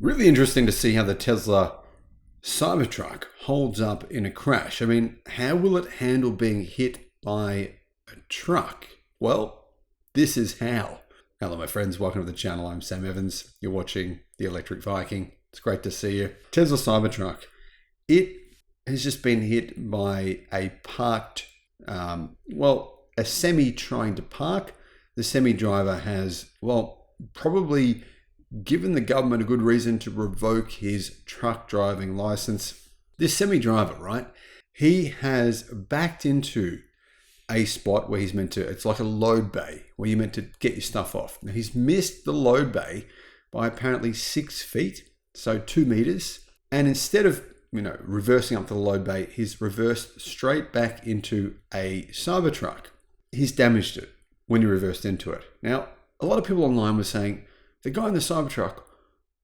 Really interesting to see how the Tesla Cybertruck holds up in a crash. I mean, how will it handle being hit by a truck? Well, this is how. Hello, my friends. Welcome to the channel. I'm Sam Evans. You're watching The Electric Viking. It's great to see you. Tesla Cybertruck. It has just been hit by a parked, a semi trying to park. The semi driver has, probably given the government a good reason to revoke his truck driving license. This semi driver, right? He has backed into a spot where he's meant to, it's like a load bay where you're meant to get your stuff off. Now he's missed the load bay by apparently 6 feet, so 2 meters. And instead of, reversing up to the load bay, he's reversed straight back into a Cybertruck. He's damaged it when he reversed into it. Now, a lot of people online were saying, the guy in the Cybertruck,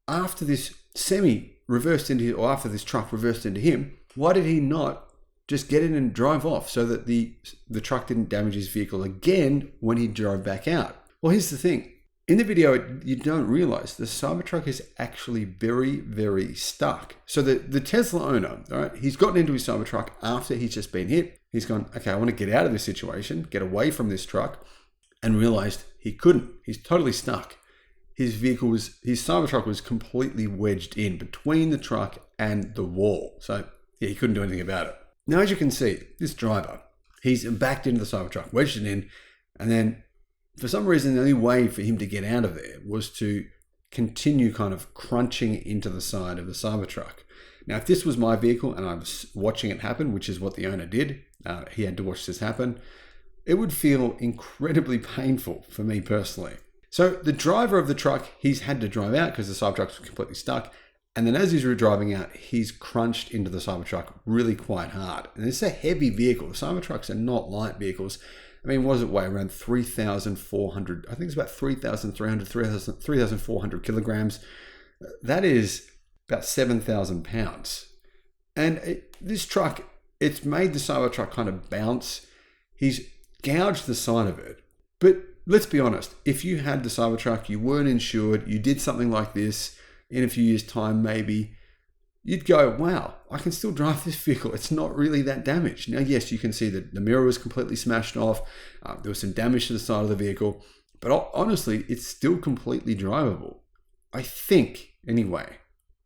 after this semi reversed into, or after this truck reversed into him, why did he not just get in and drive off so that the truck didn't damage his vehicle again when he drove back out? Well, here's the thing. In the video, you don't realize the Cybertruck is actually very, very stuck. So the Tesla owner, all right, he's gotten into his Cybertruck after he's just been hit. He's gone, okay, I want to get out of this situation, get away from this truck, and realized he couldn't. He's totally stuck. His Cybertruck was completely wedged in between the truck and the wall. So yeah, he couldn't do anything about it. Now, as you can see, this driver, he's backed into the Cybertruck, wedged it in, and then for some reason, the only way for him to get out of there was to continue kind of crunching into the side of the Cybertruck. Now, if this was my vehicle and I was watching it happen, which is what the owner did, he had to watch this happen, it would feel incredibly painful for me personally. So the driver of the truck, he's had to drive out because the Cybertruck's completely stuck. And then as he's driving out, he's crunched into the Cybertruck really quite hard. And it's a heavy vehicle. The Cybertrucks are not light vehicles. I mean, what does it weigh? Around 3,400, I think it's about 3,300, 3,400 kilograms. That is about 7,000 pounds. And this truck, it's made the Cybertruck kind of bounce. He's gouged the side of it. But let's be honest, if you had the Cybertruck, you weren't insured, you did something like this in a few years' time, maybe, you'd go, wow, I can still drive this vehicle. It's not really that damaged. Now, yes, you can see that the mirror was completely smashed off. There was some damage to the side of the vehicle. But honestly, it's still completely drivable. I think, anyway.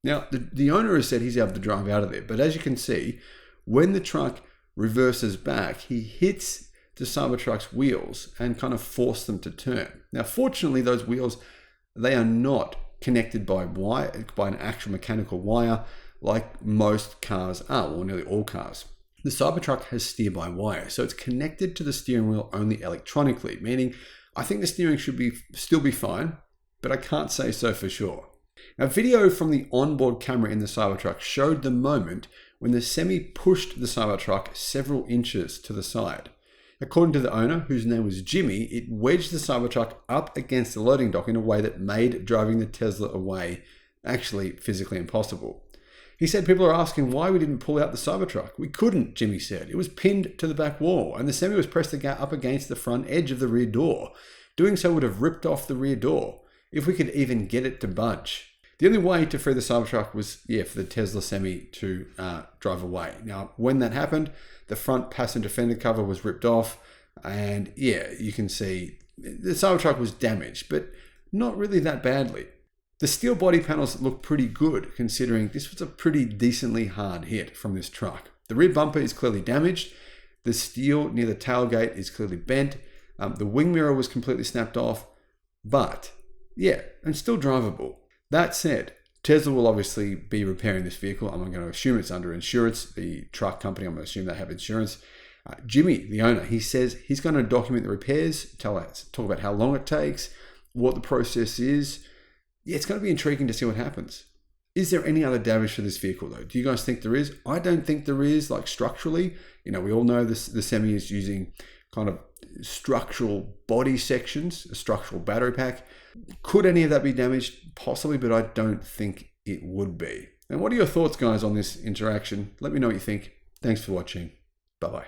Now, the owner has said he's able to drive out of there. But as you can see, when the truck reverses back, he hits the Cybertruck's wheels and kind of force them to turn. Now, fortunately, those wheels, they are not connected by an actual mechanical wire like most cars are, or nearly all cars. The Cybertruck has steer-by-wire, so it's connected to the steering wheel only electronically, meaning I think the steering should still be fine, but I can't say so for sure. Now, video from the onboard camera in the Cybertruck showed the moment when the semi pushed the Cybertruck several inches to the side. According to the owner, whose name was Jimmy, it wedged the Cybertruck up against the loading dock in a way that made driving the Tesla away actually physically impossible. He said people are asking why we didn't pull out the Cybertruck. We couldn't, Jimmy said. It was pinned to the back wall, and the semi was pressed up against the front edge of the rear door. Doing so would have ripped off the rear door, if we could even get it to budge. The only way to free the Cybertruck was, for the Tesla semi to drive away. Now, when that happened, the front passenger fender cover was ripped off, and you can see the Cybertruck was damaged, but not really that badly. The steel body panels look pretty good, considering this was a pretty decently hard hit from this truck. The rear bumper is clearly damaged. The steel near the tailgate is clearly bent. The wing mirror was completely snapped off, but and still drivable. That said, Tesla will obviously be repairing this vehicle. I'm going to assume it's under insurance. The truck company, I'm going to assume they have insurance. Jimmy, the owner, he says he's going to document the repairs, talk about how long it takes, what the process is. It's going to be intriguing to see what happens. Is there any other damage for this vehicle though? Do you guys think there is? I don't think there is, like structurally. We all know this, the Semi is using kind of structural body sections, a structural battery pack. Could any of that be damaged? Possibly, but I don't think it would be. And what are your thoughts, guys, on this interaction? Let me know what you think. Thanks for watching. Bye-bye.